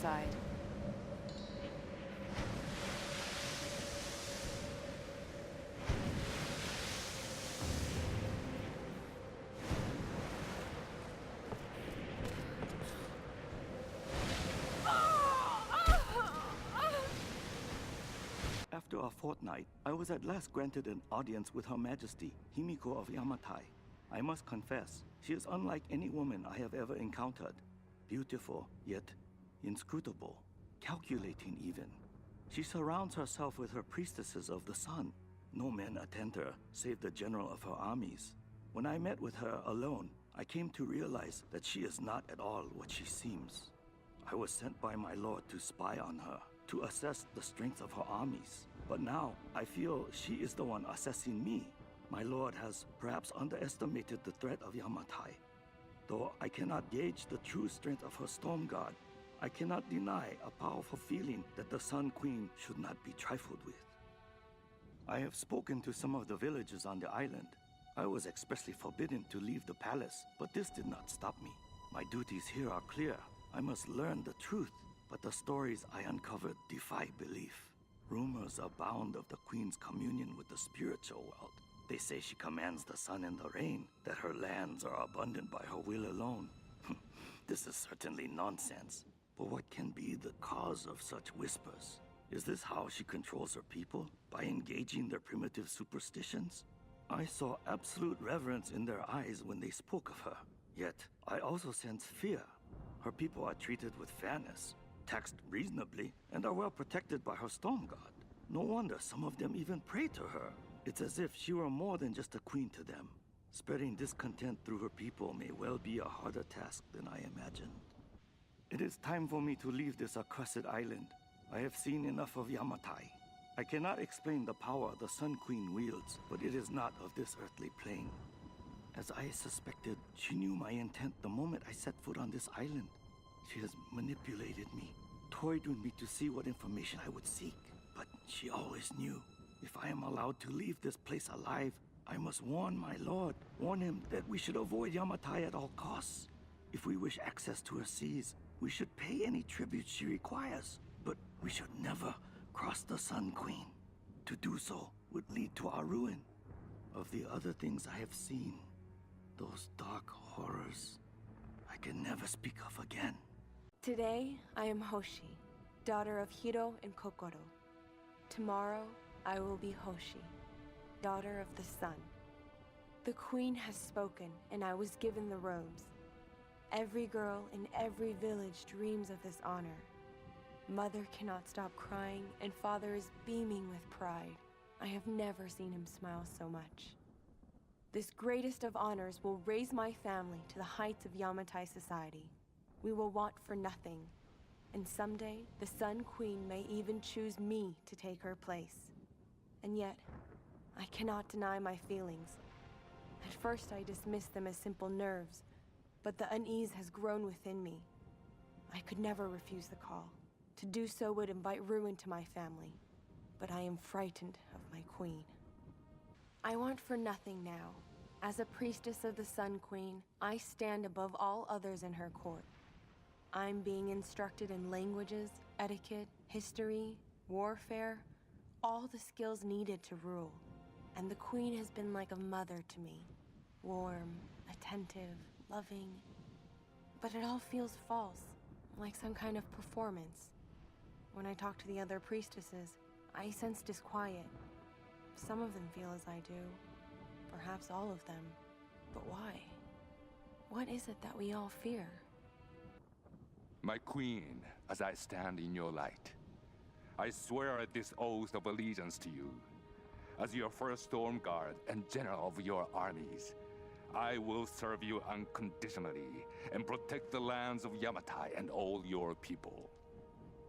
side. After a fortnight, I was at last granted an audience with Her Majesty, Himiko of Yamatai. I must confess, she is unlike any woman I have ever encountered. Beautiful, yet inscrutable, calculating even. She surrounds herself with her priestesses of the sun. No men attend her, save the general of her armies. When I met with her alone, I came to realize that she is not at all what she seems. I was sent by my lord to spy on her, to assess the strength of her armies. But now, I feel she is the one assessing me. My lord has perhaps underestimated the threat of Yamatai. Though I cannot gauge the true strength of her storm guard, I cannot deny a powerful feeling that the Sun Queen should not be trifled with. I have spoken to some of the villagers on the island. I was expressly forbidden to leave the palace, but this did not stop me. My duties here are clear. I must learn the truth, but the stories I uncovered defy belief. Rumors abound of the Queen's communion with the spiritual world. They say she commands the sun and the rain, that her lands are abundant by her will alone. This is certainly nonsense. But what can be the cause of such whispers? Is this how she controls her people? By engaging their primitive superstitions? I saw absolute reverence in their eyes when they spoke of her. Yet, I also sense fear. Her people are treated with fairness, taxed reasonably, and are well protected by her storm guard. No wonder some of them even pray to her. It's as if she were more than just a queen to them. Spreading discontent through her people may well be a harder task than I imagined. It is time for me to leave this accursed island. I have seen enough of Yamatai. I cannot explain the power the Sun Queen wields, but it is not of this earthly plane. As I suspected, she knew my intent the moment I set foot on this island. She has manipulated me, toyed with me to see what information I would seek. But she always knew. If I am allowed to leave this place alive, I must warn my lord, warn him that we should avoid Yamatai at all costs. If we wish access to her seas, we should pay any tribute she requires, but we should never cross the Sun Queen. To do so would lead to our ruin. Of the other things I have seen, those dark horrors, I can never speak of again. Today, I am Hoshi, daughter of Hiro and Kokoro. Tomorrow, I will be Hoshi, daughter of the sun. The queen has spoken, and I was given the robes. Every girl in every village dreams of this honor. Mother cannot stop crying, and father is beaming with pride. I have never seen him smile so much. This greatest of honors will raise my family to the heights of Yamatai society. We will want for nothing, and someday the Sun Queen may even choose me to take her place. And yet, I cannot deny my feelings. At first I dismissed them as simple nerves, but the unease has grown within me. I could never refuse the call. To do so would invite ruin to my family, but I am frightened of my queen. I want for nothing now. As a priestess of the Sun Queen, I stand above all others in her court. I'm being instructed in languages, etiquette, history, warfare, all the skills needed to rule. And the queen has been like a mother to me. Warm, attentive, loving. But it all feels false, like some kind of performance. When I talk to the other priestesses, I sense disquiet. Some of them feel as I do. Perhaps all of them. But why? What is it that we all fear? My queen, as I stand in your light, I swear this oath of allegiance to you. As your first storm guard and general of your armies, I will serve you unconditionally and protect the lands of Yamatai and all your people.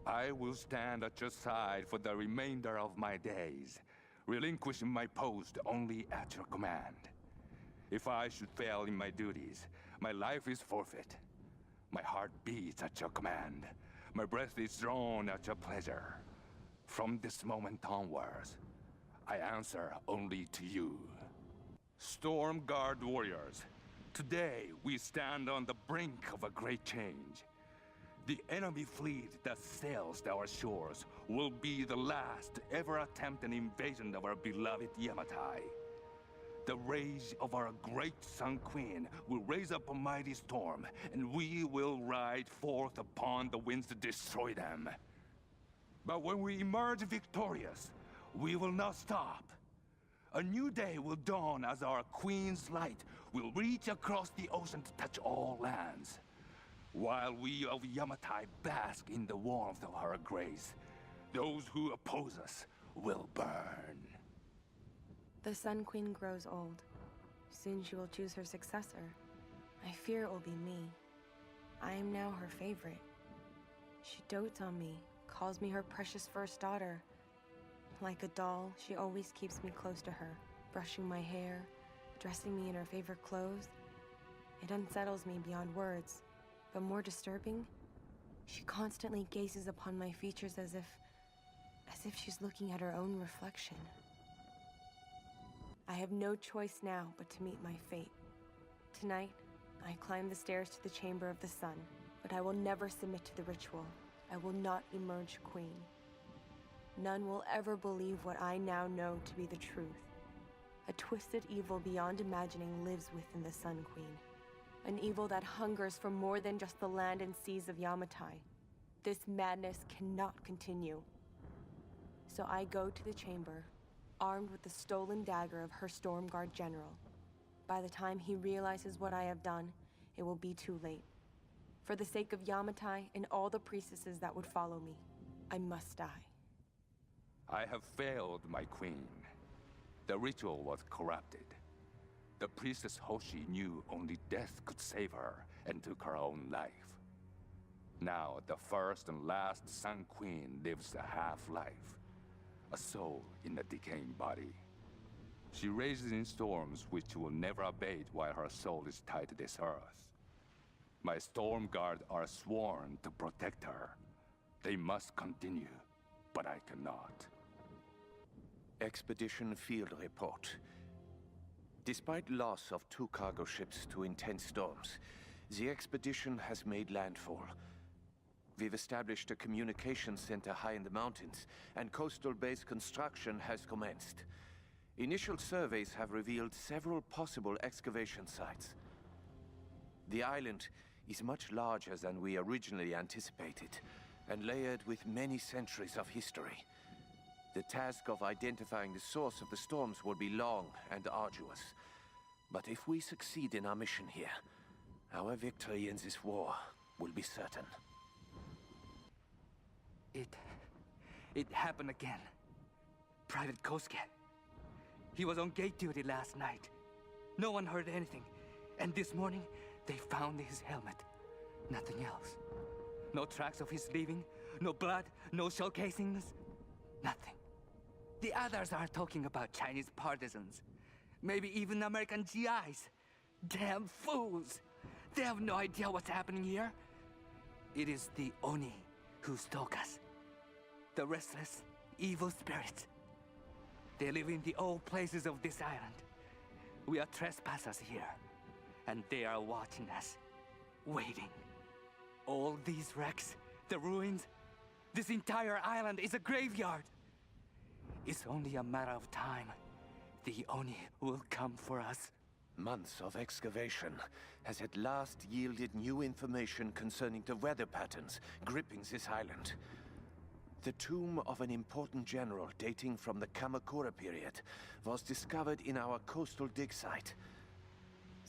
I will stand at your side for the remainder of my days, relinquishing my post only at your command. If I should fail in my duties, my life is forfeit. My heart beats at your command. My breath is drawn at your pleasure. From this moment onwards, I answer only to you. Storm Guard warriors, today we stand on the brink of a great change. The enemy fleet that sails our shores will be the last to ever attempt an invasion of our beloved Yamatai. The rage of our great Sun Queen will raise up a mighty storm, and we will ride forth upon the winds to destroy them. But when we emerge victorious, we will not stop. A new day will dawn as our Queen's light will reach across the ocean to touch all lands. While we of Yamatai bask in the warmth of her grace, those who oppose us will burn. The Sun Queen grows old. Soon she will choose her successor. I fear it will be me. I am now her favorite. She dotes on me, calls me her precious first daughter. Like a doll, she always keeps me close to her, brushing my hair, dressing me in her favorite clothes. It unsettles me beyond words, but more disturbing, she constantly gazes upon my features as if she's looking at her own reflection. I have no choice now but to meet my fate. Tonight, I climb the stairs to the Chamber of the Sun, but I will never submit to the ritual. I will not emerge queen. None will ever believe what I now know to be the truth. A twisted evil beyond imagining lives within the Sun Queen. An evil that hungers for more than just the land and seas of Yamatai. This madness cannot continue. So I go to the chamber, armed with the stolen dagger of her Stormguard general. By the time he realizes what I have done, it will be too late. For the sake of Yamatai and all the priestesses that would follow me, I must die. I have failed, my queen. The ritual was corrupted. The priestess Hoshi knew only death could save her and took her own life. Now, the first and last Sun Queen lives a half-life, a soul in a decaying body. She rages in storms which will never abate while her soul is tied to this earth. My Storm Guard are sworn to protect her. They must continue, but I cannot. Expedition Field Report. Despite loss of 2 cargo ships to intense storms, the expedition has made landfall. We've established a communications center high in the mountains, and coastal base construction has commenced. Initial surveys have revealed several possible excavation sites. The island is much larger than we originally anticipated, and layered with many centuries of history. The task of identifying the source of the storms will be long and arduous. But if we succeed in our mission here, our victory in this war will be certain. It happened again. Private Kosuke. He was on gate duty last night. No one heard anything. And this morning, they found his helmet. Nothing else. No tracks of his leaving, no blood, no shell casings. Nothing. The others are talking about Chinese partisans. Maybe even American GIs. Damn fools! They have no idea what's happening here. It is the Oni who stalk us. The restless, evil spirits. They live in the old places of this island. We are trespassers here, and they are watching us, waiting. All these wrecks, the ruins, this entire island is a graveyard. It's only a matter of time. The Oni will come for us. Months of excavation has at last yielded new information concerning the weather patterns gripping this island. The tomb of an important general dating from the Kamakura period was discovered in our coastal dig site.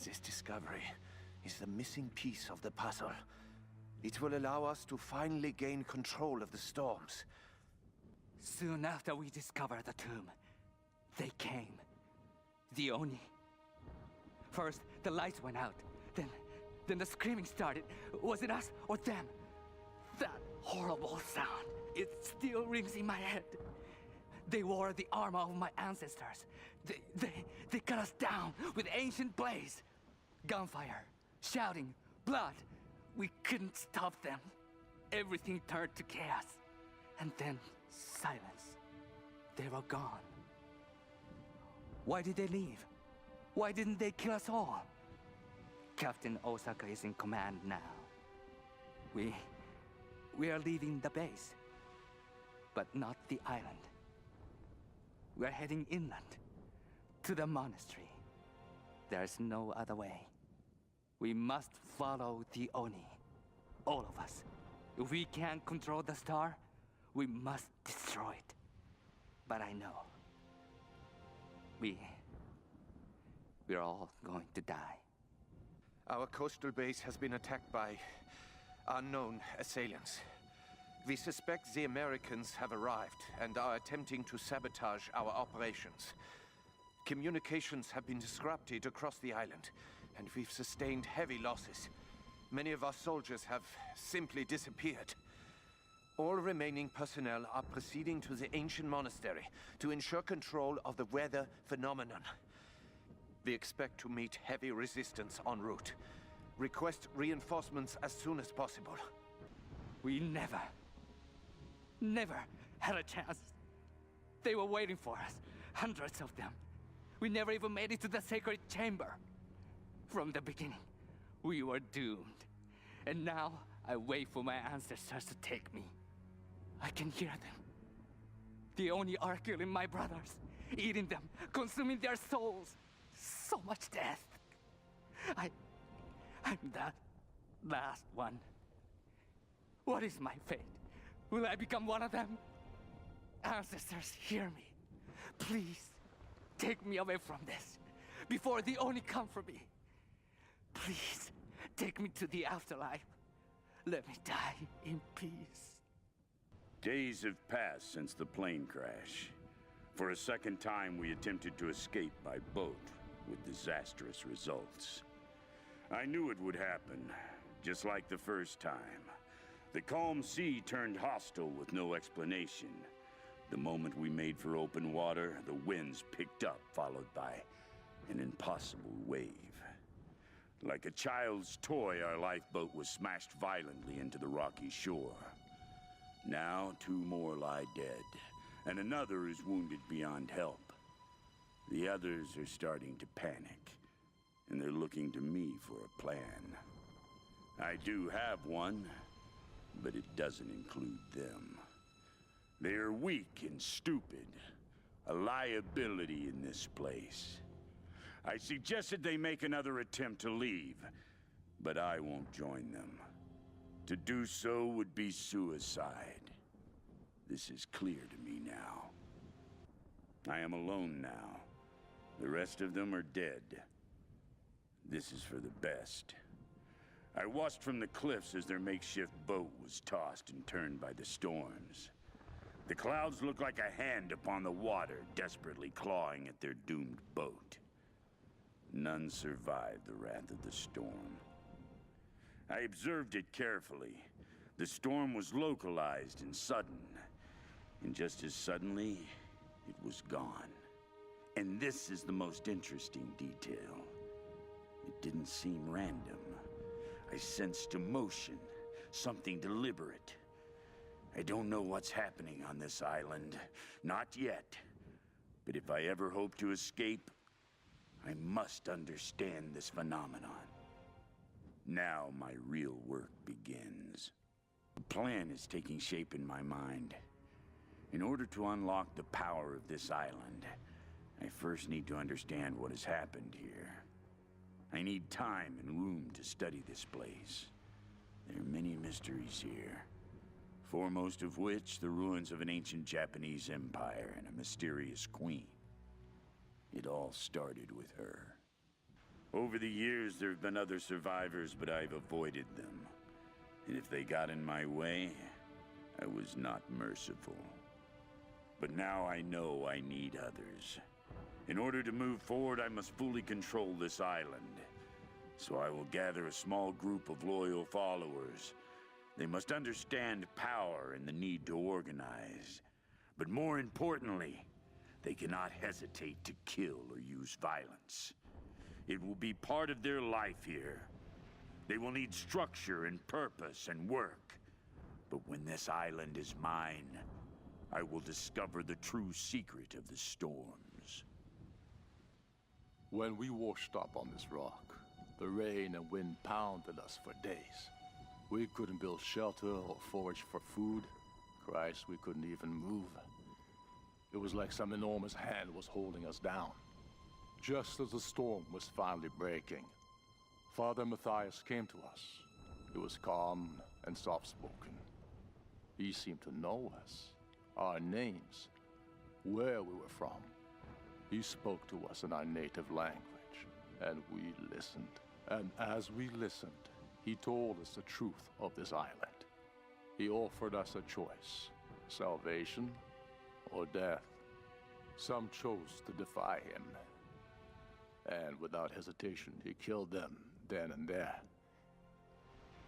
This discovery is the missing piece of the puzzle. It will allow us to finally gain control of the storms. Soon after we discovered the tomb, they came. The Oni. First, the lights went out. Then the screaming started. Was it us or them? That horrible sound. It still rings in my head. They wore the armor of my ancestors. They cut us down with ancient blades. Gunfire, shouting, blood. We couldn't stop them. Everything turned to chaos. And then silence. They were gone. Why did they leave? Why didn't they kill us all? Captain Osaka is in command now. we are leaving the base, but not the island. We're heading inland, to the monastery. There's no other way. We must follow the Oni. All of us. If we can't control the star, we must destroy it. But I know. We're all going to die. Our coastal base has been attacked by unknown assailants. We suspect the Americans have arrived and are attempting to sabotage our operations. Communications have been disrupted across the island, and we've sustained heavy losses. Many of our soldiers have simply disappeared. All remaining personnel are proceeding to the ancient monastery to ensure control of the weather phenomenon. We expect to meet heavy resistance en route. Request reinforcements as soon as possible. We never had a chance. They were waiting for us, hundreds of them. We never even made it to the sacred chamber. From the beginning, we were doomed. And now, I wait for my ancestors to take me. I can hear them. The Oni are killing my brothers, eating them, consuming their souls. So much death. I'm that last one. What is my fate? Will I become one of them? Ancestors, hear me. Please, take me away from this, before the Oni come for me. Please, take me to the afterlife. Let me die in peace. Days have passed since the plane crash. For a second time, we attempted to escape by boat, with disastrous results. I knew it would happen, just like the first time. The calm sea turned hostile with no explanation. The moment we made for open water, the winds picked up, followed by an impossible wave. Like a child's toy, our lifeboat was smashed violently into the rocky shore. Now, 2 more lie dead, and another is wounded beyond help. The others are starting to panic, and they're looking to me for a plan. I do have one, but it doesn't include them. They are weak and stupid, a liability in this place. I suggested they make another attempt to leave, but I won't join them. To do so would be suicide. This is clear to me now. I am alone now. The rest of them are dead. This is for the best. I watched from the cliffs as their makeshift boat was tossed and turned by the storms. The clouds looked like a hand upon the water, desperately clawing at their doomed boat. None survived the wrath of the storm. I observed it carefully. The storm was localized and sudden. And just as suddenly, it was gone. And this is the most interesting detail. It didn't seem random. I sensed emotion, something deliberate. I don't know what's happening on this island. Not yet. But if I ever hope to escape, I must understand this phenomenon. Now my real work begins. A plan is taking shape in my mind. In order to unlock the power of this island, I first need to understand what has happened here. I need time and room to study this place. There are many mysteries here, foremost of which the ruins of an ancient Japanese empire and a mysterious queen. It all started with her. Over the years, there have been other survivors, but I've avoided them. And if they got in my way, I was not merciful. But now I know I need others. In order to move forward, I must fully control this island. So I will gather a small group of loyal followers. They must understand power and the need to organize. But more importantly, they cannot hesitate to kill or use violence. It will be part of their life here. They will need structure and purpose and work. But when this island is mine, I will discover the true secret of the storms. When we washed up on this rock, the rain and wind pounded us for days. We couldn't build shelter or forage for food. Christ, we couldn't even move. It was like some enormous hand was holding us down. Just as the storm was finally breaking, Father Matthias came to us. He was calm and soft-spoken. He seemed to know us, our names, where we were from. He spoke to us in our native language, and we listened. And as we listened, he told us the truth of this island. He offered us a choice, salvation or death. Some chose to defy him, and without hesitation, he killed them then and there.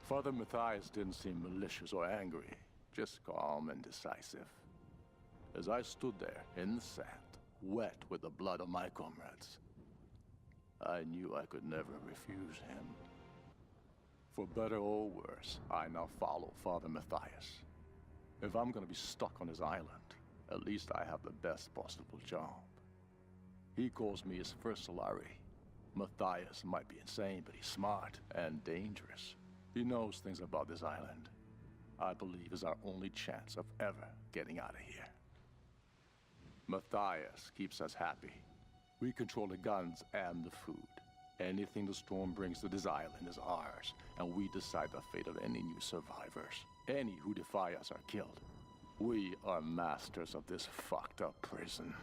Father Matthias didn't seem malicious or angry, just calm and decisive. As I stood there in the sand, wet with the blood of my comrades, I knew I could never refuse him. For better or worse, I now follow Father Matthias. If I'm gonna be stuck on his island, at least I have the best possible job. He calls me his first Solari. Matthias might be insane, but he's smart and dangerous. He knows things about this island. I believe is our only chance of ever getting out of here. Matthias keeps us happy. We control the guns and the food. Anything the storm brings to this island is ours, and we decide the fate of any new survivors. Any who defy us are killed. We are masters of this fucked up prison.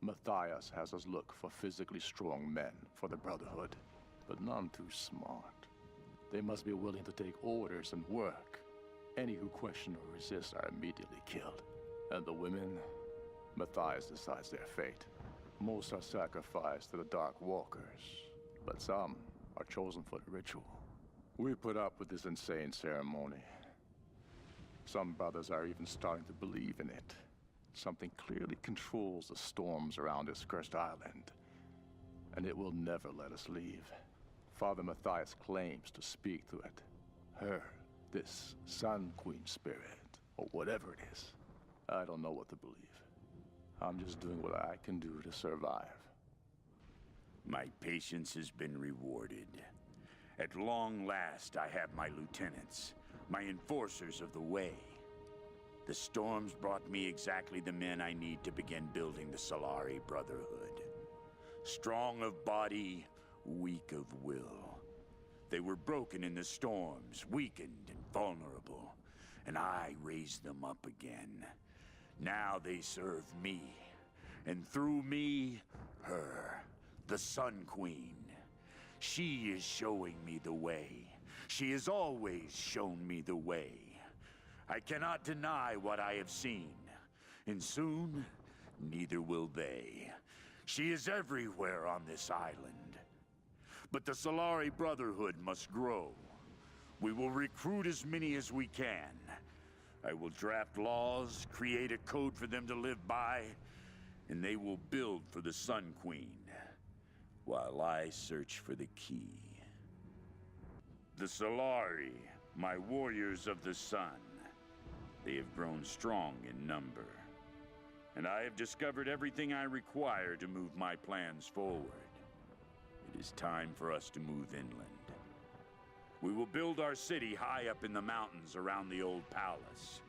Matthias has us look for physically strong men for the Brotherhood, but none too smart. They must be willing to take orders and work. Any who question or resist are immediately killed. And the women, Matthias decides their fate. Most are sacrificed to the Dark Walkers, but some are chosen for the ritual. We put up with this insane ceremony. Some brothers are even starting to believe in it. Something clearly controls the storms around this cursed island, and it will never let us leave. Father Matthias claims to speak to it. Her, this Sun Queen spirit, or whatever it is. I don't know what to believe. I'm just doing what I can do to survive. My patience has been rewarded. At long last, I have my lieutenants, my enforcers of the way. The storms brought me exactly the men I need to begin building the Solari Brotherhood. Strong of body, weak of will. They were broken in the storms, weakened and vulnerable, and I raised them up again. Now they serve me, and through me, her, the Sun Queen. She is showing me the way. She has always shown me the way. I cannot deny what I have seen, and soon, neither will they. She is everywhere on this island. But the Solari Brotherhood must grow. We will recruit as many as we can. I will draft laws, create a code for them to live by, and they will build for the Sun Queen, while I search for the key. The Solari, my warriors of the sun, they have grown strong in number. And I have discovered everything I require to move my plans forward. It is time for us to move inland. We will build our city high up in the mountains around the old palace.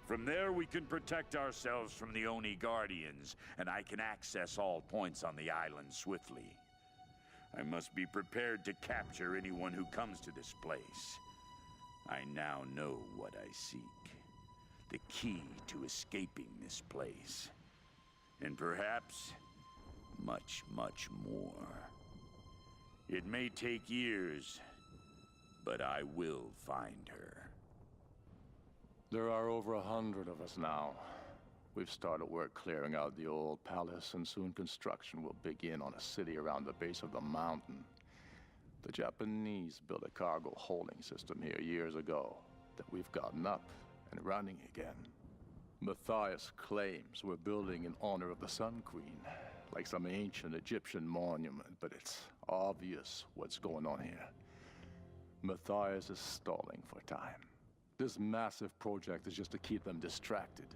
From there, we can protect ourselves from the Oni Guardians, and I can access all points on the island swiftly. I must be prepared to capture anyone who comes to this place. I now know what I seek. The key to escaping this place. And perhaps, much, much more. It may take years, but I will find her. There are over 100 of us now. We've started work clearing out the old palace, and soon construction will begin on a city around the base of the mountain. The Japanese built a cargo holding system here years ago that we've gotten up and running again. Matthias claims we're building in honor of the Sun Queen, like some ancient Egyptian monument, but it's obvious what's going on here. Matthias is stalling for time. This massive project is just to keep them distracted,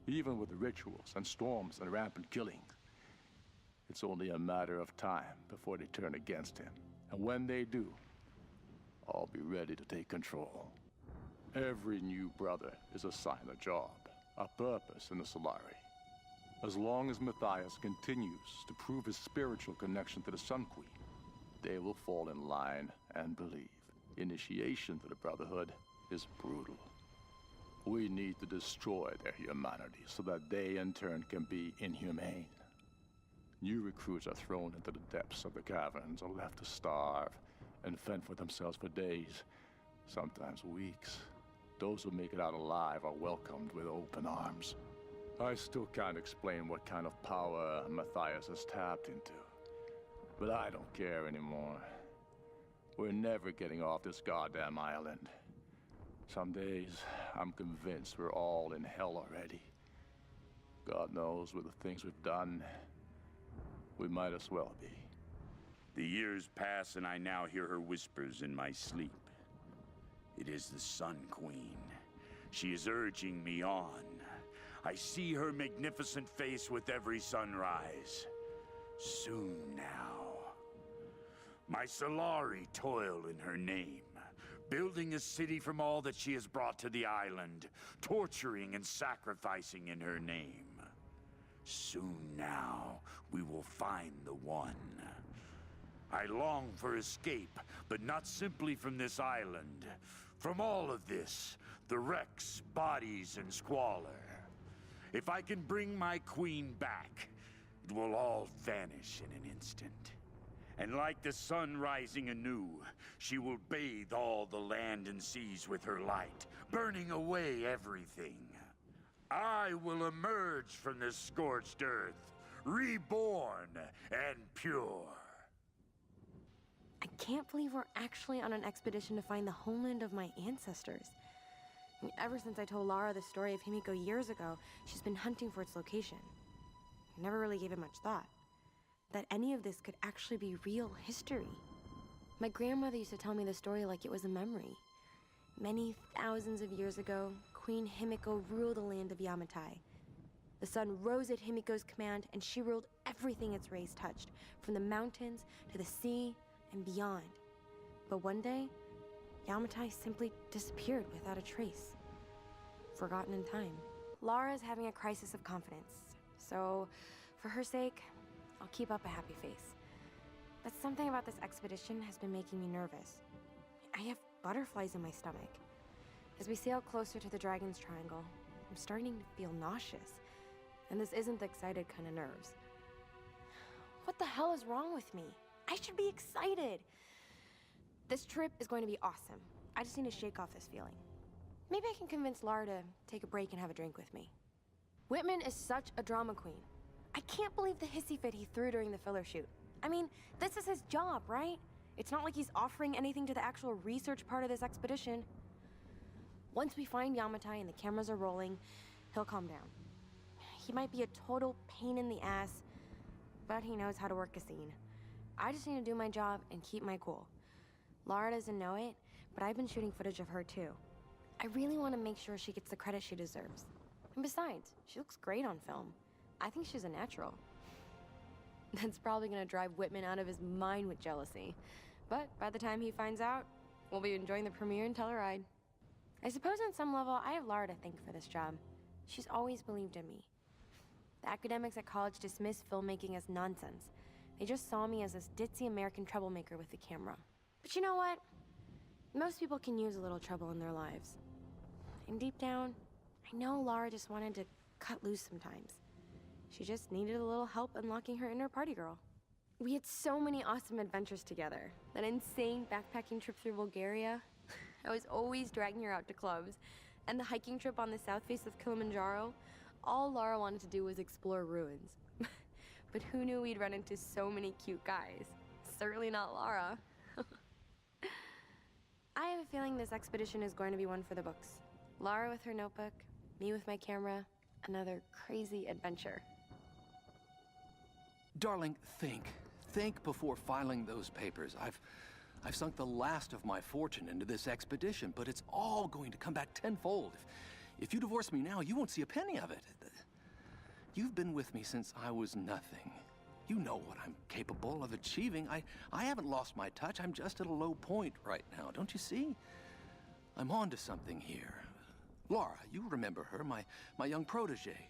even with the rituals and storms and rampant killing. It's only a matter of time before they turn against him. And when they do, I'll be ready to take control. Every new brother is assigned a job, a purpose in the Solari. As long as Matthias continues to prove his spiritual connection to the Sun Queen, they will fall in line and believe. Initiation to the Brotherhood is brutal. We need to destroy their humanity so that they in turn can be inhumane. New recruits are thrown into the depths of the caverns or left to starve and fend for themselves for days, sometimes weeks. Those who make it out alive are welcomed with open arms. I still can't explain what kind of power Matthias has tapped into, but I don't care anymore. We're never getting off this goddamn island. Some days, I'm convinced we're all in hell already. God knows with the things we've done, we might as well be. The years pass and I now hear her whispers in my sleep. It is the Sun Queen. She is urging me on. I see her magnificent face with every sunrise. Soon now. My Solari toil in her name, building a city from all that she has brought to the island, torturing and sacrificing in her name. Soon now, we will find the one. I long for escape, but not simply from this island. From all of this, the wrecks, bodies, and squalor. If I can bring my queen back, it will all vanish in an instant. And like the sun rising anew, she will bathe all the land and seas with her light, burning away everything. I will emerge from this scorched earth, reborn and pure. I can't believe we're actually on an expedition to find the homeland of my ancestors. I mean, ever since I told Lara the story of Himiko years ago, she's been hunting for its location. I never really gave it much thought. That any of this could actually be real history. My grandmother used to tell me the story like it was a memory. Many thousands of years ago, Queen Himiko ruled the land of Yamatai. The sun rose at Himiko's command, and she ruled everything its rays touched, from the mountains to the sea and beyond. But one day, Yamatai simply disappeared without a trace. Forgotten in time. Lara is having a crisis of confidence, so for her sake, I'll keep up a happy face. But something about this expedition has been making me nervous. I have butterflies in my stomach. As we sail closer to the Dragon's Triangle, I'm starting to feel nauseous. And this isn't the excited kind of nerves. What the hell is wrong with me? I should be excited! This trip is going to be awesome. I just need to shake off this feeling. Maybe I can convince Lara to take a break and have a drink with me. Whitman is such a drama queen. I can't believe the hissy fit he threw during the filler shoot. I mean, this is his job, right? It's not like he's offering anything to the actual research part of this expedition. Once we find Yamatai and the cameras are rolling, he'll calm down. He might be a total pain in the ass, but he knows how to work a scene. I just need to do my job and keep my cool. Lara doesn't know it, but I've been shooting footage of her too. I really want to make sure she gets the credit she deserves. And besides, she looks great on film. I think she's a natural. That's probably gonna drive Whitman out of his mind with jealousy. But by the time he finds out, we'll be enjoying the premiere and Telluride. I suppose on some level, I have Lara to thank for this job. She's always believed in me. The academics at college dismissed filmmaking as nonsense. They just saw me as this ditzy American troublemaker with the camera. But you know what? Most people can use a little trouble in their lives. And deep down, I know Lara just wanted to cut loose sometimes. She just needed a little help unlocking her inner party girl. We had so many awesome adventures together. That insane backpacking trip through Bulgaria. I was always dragging her out to clubs. And the hiking trip on the south face of Kilimanjaro. All Lara wanted to do was explore ruins. But who knew we'd run into so many cute guys? Certainly not Lara. I have a feeling this expedition is going to be one for the books. Lara with her notebook, me with my camera, another crazy adventure. Darling, think before filing those papers. I've sunk the last of my fortune into this expedition, but it's all going to come back tenfold. If you divorce me now, you won't see a penny of it. You've been with me since I was nothing. You know what I'm capable of achieving. I haven't lost my touch. I'm just at a low point right now. Don't you see? I'm on to something here. Laura, you remember her, my young protege.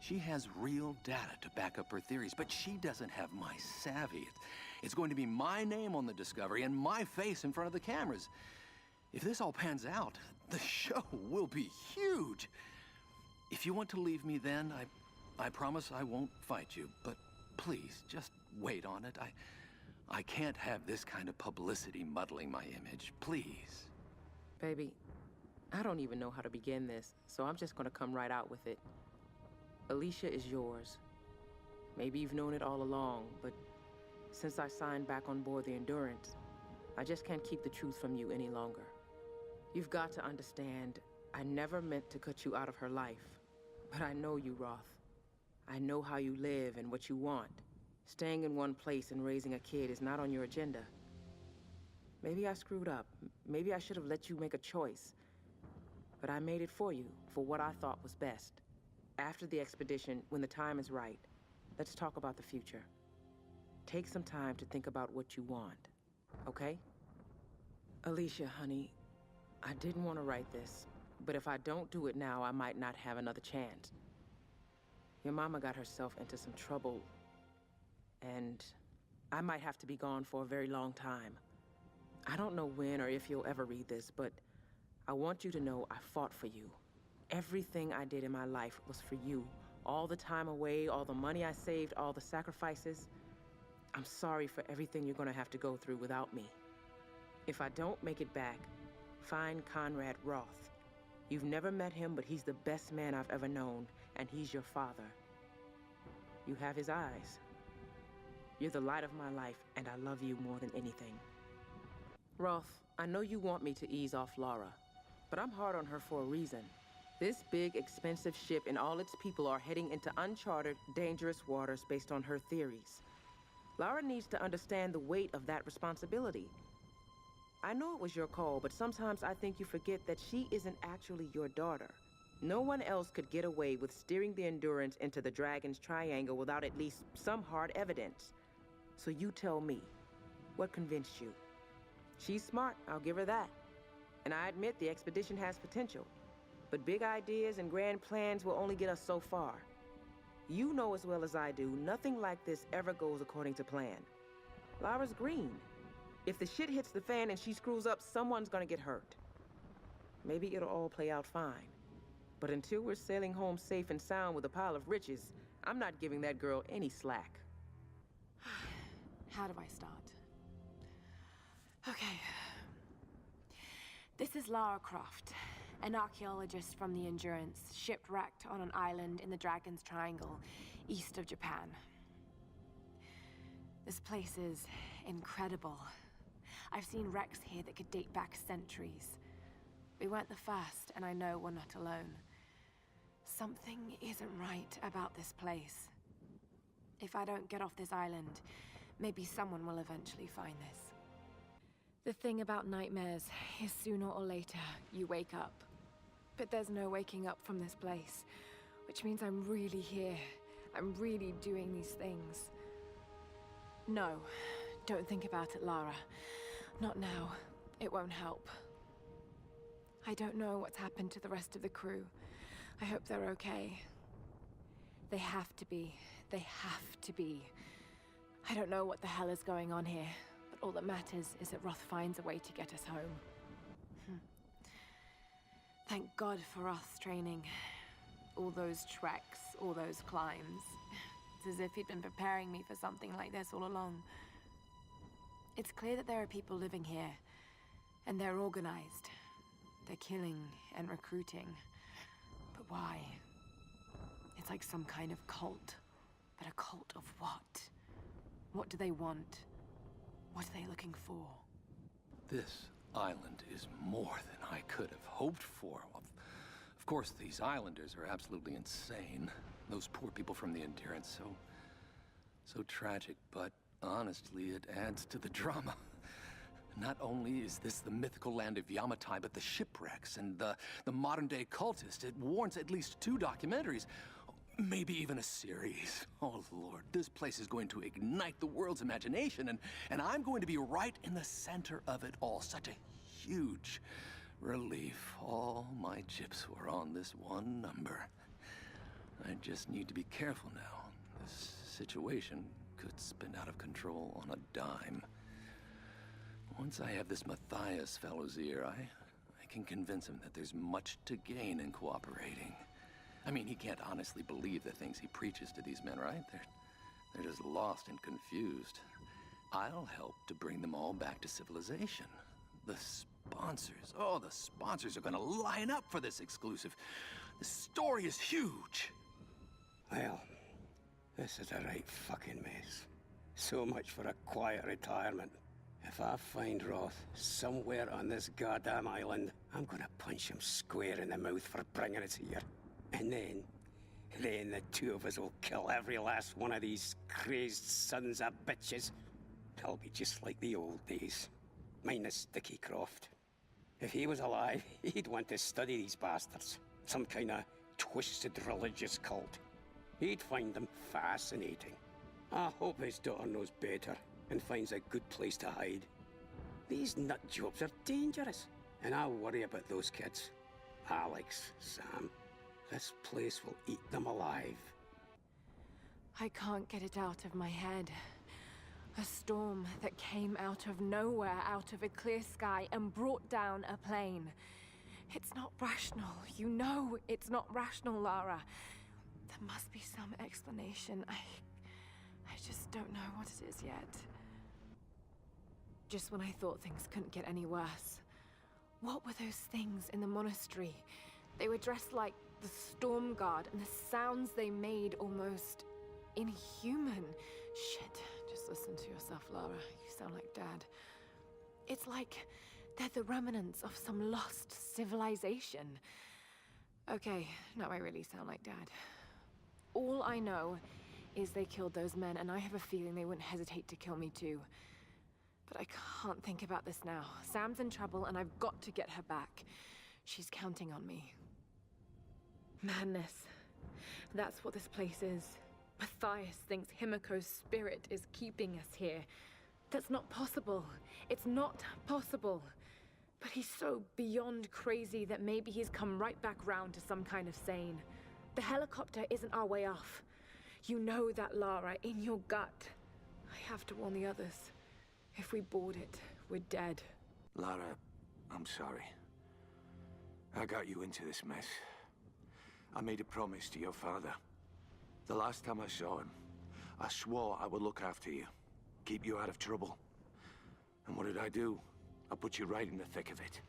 She has real data to back up her theories, but she doesn't have my savvy. It's going to be my name on the discovery and my face in front of the cameras. If this all pans out, the show will be huge. If you want to leave me then, I promise I won't fight you, but please, just wait on it. I can't have this kind of publicity muddling my image. Please. Baby, I don't even know how to begin this, so I'm just gonna come right out with it. Alicia is yours. Maybe you've known it all along, but since I signed back on board the Endurance, I just can't keep the truth from you any longer. You've got to understand, I never meant to cut you out of her life, but I know you, Roth. I know how you live and what you want. Staying in one place and raising a kid is not on your agenda. Maybe I screwed up. Maybe I should have let you make a choice. But I made it for you, for what I thought was best. After the expedition, when the time is right, let's talk about the future. Take some time to think about what you want, okay? Alicia, honey, I didn't want to write this, but if I don't do it now, I might not have another chance. Your mama got herself into some trouble, and I might have to be gone for a very long time. I don't know when or if you'll ever read this, but I want you to know I fought for you. Everything I did in my life was for you. All the time away, all the money I saved, all the sacrifices. I'm sorry for everything you're gonna have to go through without me. If I don't make it back, find Conrad Roth. You've never met him, but he's the best man I've ever known, and he's your father. You have his eyes. You're the light of my life, and I love you more than anything. Roth, I know you want me to ease off Laura, but I'm hard on her for a reason. This big, expensive ship and all its people are heading into uncharted, dangerous waters based on her theories. Laura needs to understand the weight of that responsibility. I know it was your call, but sometimes I think you forget that she isn't actually your daughter. No one else could get away with steering the Endurance into the Dragon's Triangle without at least some hard evidence. So you tell me, what convinced you? She's smart, I'll give her that. And I admit the expedition has potential. But big ideas and grand plans will only get us so far. You know as well as I do, nothing like this ever goes according to plan. Laura's green. If the shit hits the fan and she screws up, someone's gonna get hurt. Maybe it'll all play out fine. But until we're sailing home safe and sound with a pile of riches, I'm not giving that girl any slack. How do I start? Okay. This is Lara Croft, an archaeologist from the Endurance, shipwrecked on an island in the Dragon's Triangle, east of Japan. This place is incredible. I've seen wrecks here that could date back centuries. We weren't the first, and I know we're not alone. Something isn't right about this place. If I don't get off this island, maybe someone will eventually find this. The thing about nightmares is sooner or later, you wake up. But there's no waking up from this place, which means I'm really here. I'm really doing these things. No, don't think about it, Lara. Not now. It won't help. I don't know what's happened to the rest of the crew. I hope they're okay. They have to be. They have to be. I don't know what the hell is going on here, but all that matters is that Roth finds a way to get us home. Thank God for Roth's training. All those treks, all those climbs. It's as if he'd been preparing me for something like this all along. It's clear that there are people living here, and they're organized. They're killing and recruiting. But why? It's like some kind of cult. But a cult of what? What do they want? What are they looking for? This island is more than I could have hoped for. Of course, these islanders are absolutely insane. Those poor people from the Endurance, so tragic, but honestly, it adds to the drama. Not only is this the mythical land of Yamatai, but the shipwrecks and the modern-day cultist. It warrants at least 2 documentaries. Maybe even a series. Oh, Lord, this place is going to ignite the world's imagination, and I'm going to be right in the center of it all. Such a huge relief. All my chips were on this one number. I just need to be careful now. This situation could spin out of control on a dime. Once I have this Matthias fellow's ear, I can convince him that there's much to gain in cooperating. I mean, he can't honestly believe the things he preaches to these men, right? They're just lost and confused. I'll help to bring them all back to civilization. The sponsors, oh, the sponsors are gonna line up for this exclusive. The story is huge. Well, this is a right fucking mess. So much for a quiet retirement. If I find Roth somewhere on this goddamn island, I'm gonna punch him square in the mouth for bringing us here. And then the two of us will kill every last one of these crazed sons of bitches. It'll be just like the old days. Minus Sticky Croft. If he was alive, he'd want to study these bastards. Some kind of twisted religious cult. He'd find them fascinating. I hope his daughter knows better and finds a good place to hide. These nut jobs are dangerous, and I worry about those kids. Alex, Sam. This place will eat them alive. I can't get it out of my head. A storm that came out of nowhere, out of a clear sky, and brought down a plane. It's not rational. You know it's not rational, Lara. There must be some explanation. I just don't know what it is yet. Just when I thought things couldn't get any worse. What were those things in the monastery? They were dressed like the Storm Guard, and the sounds they made almost inhuman. Shit, just listen to yourself, Lara. You sound like Dad. It's like they're the remnants of some lost civilization. Okay, now I really sound like Dad. All I know is they killed those men, and I have a feeling they wouldn't hesitate to kill me too. But I can't think about this now. Sam's in trouble, and I've got to get her back. She's counting on me. Madness. That's what this place is. Matthias thinks Himiko's spirit is keeping us here. That's not possible. It's not possible. But he's so beyond crazy that maybe he's come right back round to some kind of sane. The helicopter isn't our way off. You know that, Lara, in your gut. I have to warn the others. If we board it, we're dead. Lara, I'm sorry. I got you into this mess. I made a promise to your father. The last time I saw him, I swore I would look after you, keep you out of trouble. And what did I do? I put you right in the thick of it.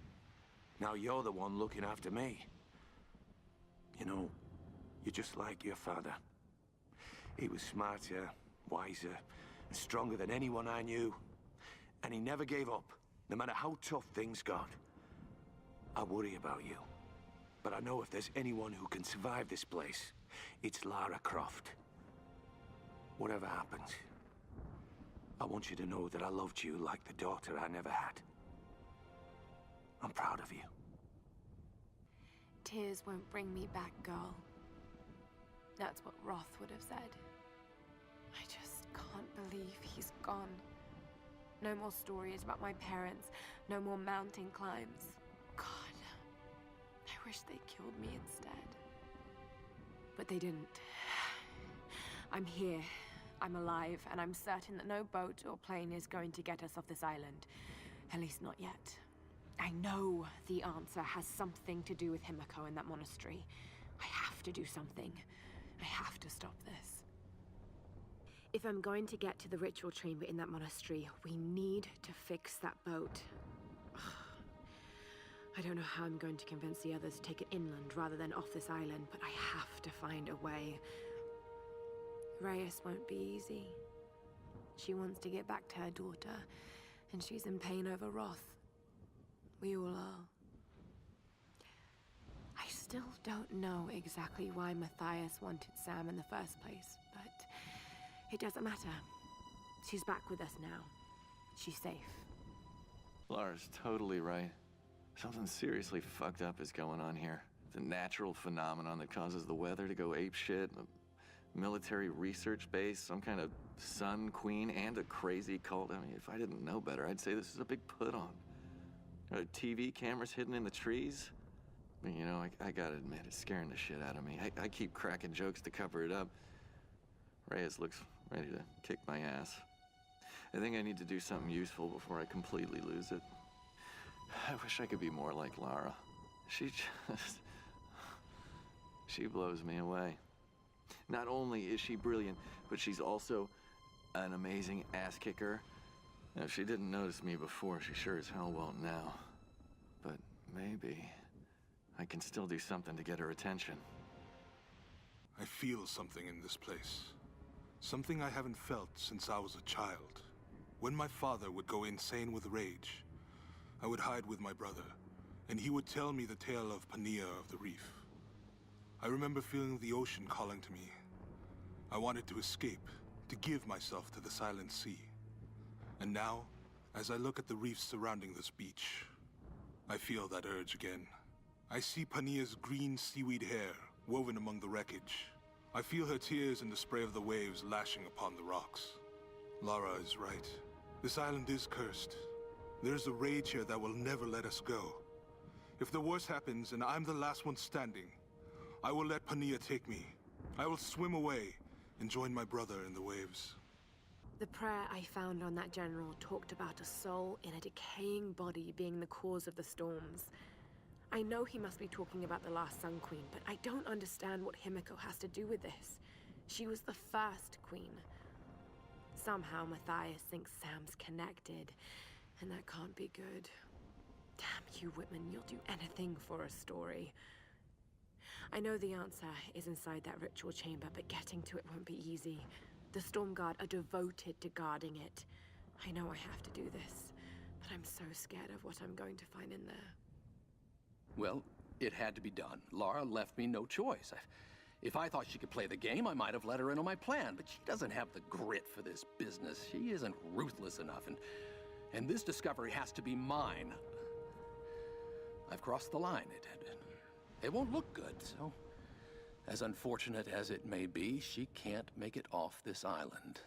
Now you're the one looking after me. You know, you're just like your father. He was smarter, wiser, and stronger than anyone I knew. And he never gave up, no matter how tough things got. I worry about you. But I know if there's anyone who can survive this place, it's Lara Croft. Whatever happens, I want you to know that I loved you like the daughter I never had. I'm proud of you. Tears won't bring me back, girl. That's what Roth would have said. I just can't believe he's gone. No more stories about my parents. No more mountain climbs. God, I wish they killed me instead. But they didn't. I'm here. I'm alive, and I'm certain that no boat or plane is going to get us off this island. At least not yet. I know the answer has something to do with Himiko and that monastery. I have to do something. I have to stop this. If I'm going to get to the ritual chamber in that monastery, we need to fix that boat. I don't know how I'm going to convince the others to take it inland rather than off this island, but I have to find a way. Reyes won't be easy. She wants to get back to her daughter, and she's in pain over Roth. We all are. I still don't know exactly why Matthias wanted Sam in the first place, but it doesn't matter. She's back with us now. She's safe. Lara's totally right. Something seriously fucked up is going on here. a natural phenomenon that causes the weather to go apeshit, a military research base, some kind of sun queen, and a crazy cult. I mean, if I didn't know better, I'd say this is a big put-on. TV cameras hidden in the trees? I mean, you know, I gotta admit, it's scaring the shit out of me. I keep cracking jokes to cover it up. Reyes looks ready to kick my ass. I think I need to do something useful before I completely lose it. I wish I could be more like Lara. She blows me away. Not only is she brilliant, but she's also an amazing ass kicker. Now, if she didn't notice me before, she sure as hell won't now. But maybe I can still do something to get her attention. I feel something in this place. Something I haven't felt since I was a child. When my father would go insane with rage, I would hide with my brother, and he would tell me the tale of Pania of the Reef. I remember feeling the ocean calling to me. I wanted to escape, to give myself to the silent sea. And now, as I look at the reefs surrounding this beach, I feel that urge again. I see Pania's green seaweed hair woven among the wreckage. I feel her tears in the spray of the waves lashing upon the rocks. Lara is right. This island is cursed. There's a rage here that will never let us go. If the worst happens and I'm the last one standing, I will let Pania take me. I will swim away and join my brother in the waves. The prayer I found on that general talked about a soul in a decaying body being the cause of the storms. I know he must be talking about the last Sun Queen, but I don't understand what Himiko has to do with this. She was the first queen. Somehow Matthias thinks Sam's connected, and that can't be good. Damn you, Whitman, you'll do anything for a story. I know the answer is inside that ritual chamber, but getting to it won't be easy. The Storm Guard are devoted to guarding it. I know I have to do this, but I'm so scared of what I'm going to find in there. Well, it had to be done. Lara left me no choice. If I thought she could play the game, I might have let her in on my plan, but she doesn't have the grit for this business. She isn't ruthless enough, and this discovery has to be mine. I've crossed the line. It won't look good, so... As unfortunate as it may be, she can't make it off this island.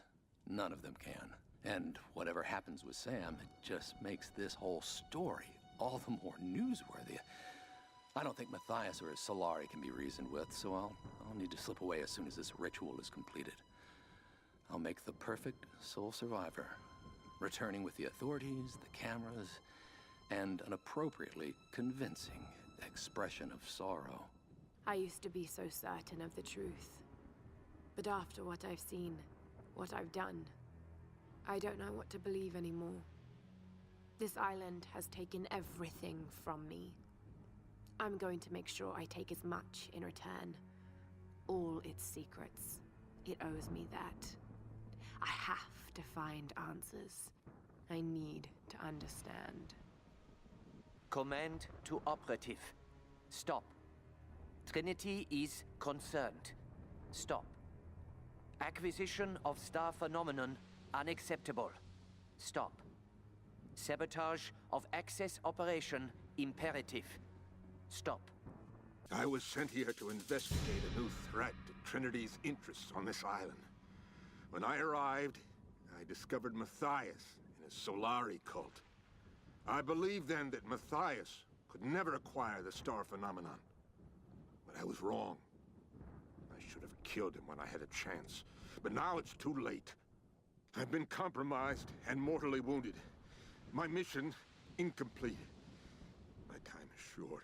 None of them can. And whatever happens with Sam, it just makes this whole story all the more newsworthy. I don't think Matthias or his Solari can be reasoned with, so I'll need to slip away as soon as this ritual is completed. I'll make the perfect sole survivor, returning with the authorities, the cameras, and an appropriately convincing expression of sorrow. I used to be so certain of the truth. But after what I've seen, what I've done, I don't know what to believe anymore. This island has taken everything from me. I'm going to make sure I take as much in return. All its secrets. It owes me that. I have to find answers. I need to understand. Command to operative. Stop. Trinity is concerned. Stop. Acquisition of star phenomenon unacceptable. Stop. Sabotage of access operation imperative. Stop. I was sent here to investigate a new threat to Trinity's interests on this island. When I arrived, I discovered Matthias and his Solari cult. I believed then that Matthias could never acquire the star phenomenon. But I was wrong. I should have killed him when I had a chance. But now it's too late. I've been compromised and mortally wounded. My mission, incomplete. My time is short.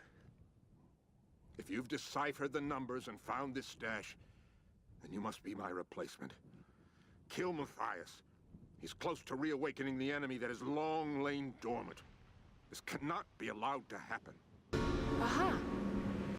If you've deciphered the numbers and found this stash, then you must be my replacement. Kill Matthias. He's close to reawakening the enemy that has long lain dormant. This cannot be allowed to happen. Aha!